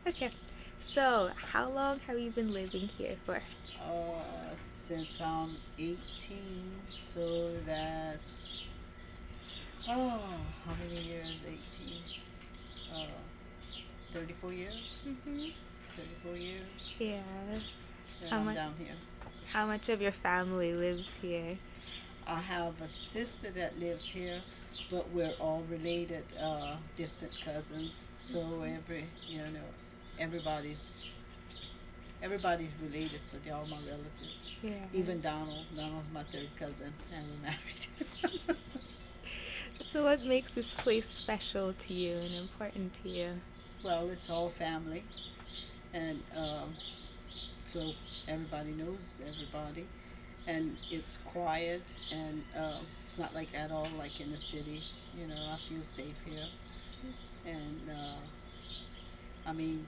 Okay. So, how long have you been living here for? Since I'm 18, so that's oh, how many years? 18, uh, 34 years. Hmm. 34 years Yeah. that How I'm much? down here. How much of your family lives here? I have a sister that lives here, but we're all related, distant cousins. So everybody's everybody's related. So they're all my relatives. Yeah. Even Donald. Donald's my third cousin, and we're married. So, what makes this place special to you and important to you? Well, it's all family, and so everybody knows everybody, and it's quiet, and it's not like at all like in the city. I feel safe here, and I mean,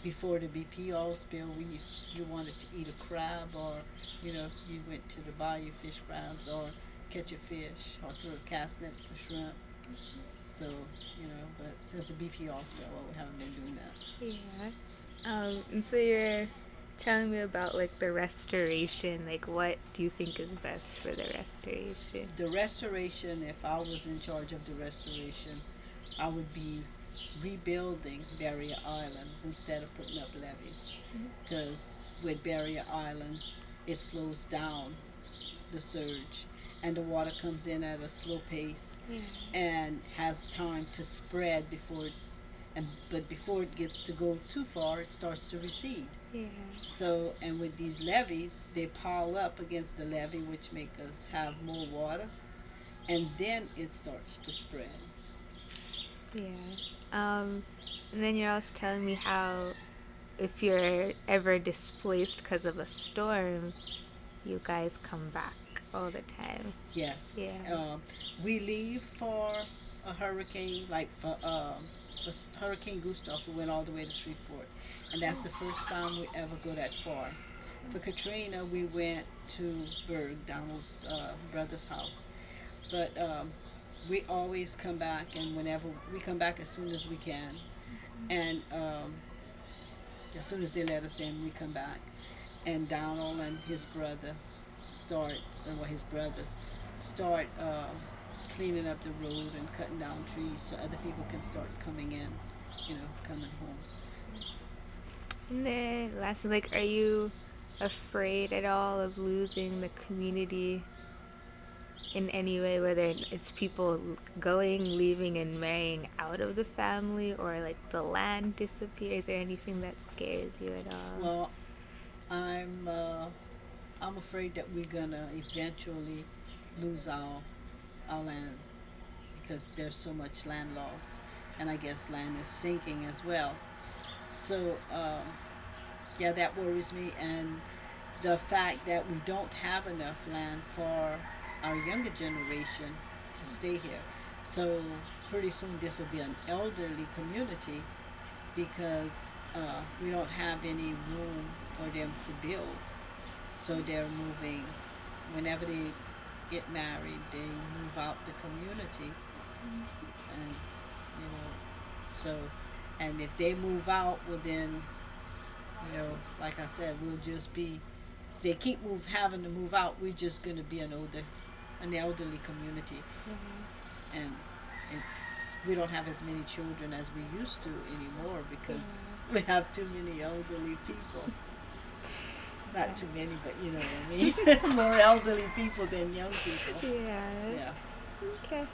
before the BP oil spill, if you wanted to eat a crab, or you went to the bayou fish crabs, or catch a fish, or throw a cast net for shrimp. So but since the BP oil spill, well, we haven't been doing that. Yeah. And so you're telling me about like the restoration. Like, what do you think is best for the restoration? The restoration, if I was in charge of the restoration, I would be rebuilding barrier islands instead of putting up levees. Because with barrier islands, it slows down the surge, and the water comes in at a slow pace Yeah. and has time to spread but before it gets to go too far, it starts to recede. Yeah. So, and with these levees, they pile up against the levee, which make us have more water, and then it starts to spread. Yeah. Um, and then you're also telling me how if you're ever displaced because of a storm, you guys come back all the time. Yes. Yeah. We leave for a hurricane, like for Hurricane Gustav, we went all the way to Shreveport, and that's the first time we ever go that far. For Katrina, we went to Berg, Donald's brother's house, but we always come back, and whenever we come back as soon as we can, and as soon as they let us in, we come back, and Donald and his brother start, well, his brothers start cleaning up the road and cutting down trees so other people can start coming in, coming home. And then lastly, like, are you afraid at all of losing the community in any way, whether it's people going, leaving, and marrying out of the family, or like the land disappears? Is there anything that scares you at all? Well, I'm uh, I'm afraid that we're gonna eventually lose our land because there's so much land loss, and I guess land is sinking as well. So yeah, that worries me, and the fact that we don't have enough land for our younger generation to stay here. So pretty soon this will be an elderly community because we don't have any room for them to build. So they're moving. Whenever they get married, they move out the community, and you know, so and if they move out, well then, like I said, we'll just be they keep having to move out, we're just going to be an elderly community, Yeah. and we don't have as many children as we used to anymore Yeah. because we have too many elderly people. Yeah. Not too many, but you know what I mean. More elderly people than young people. Yeah. Yeah. Okay.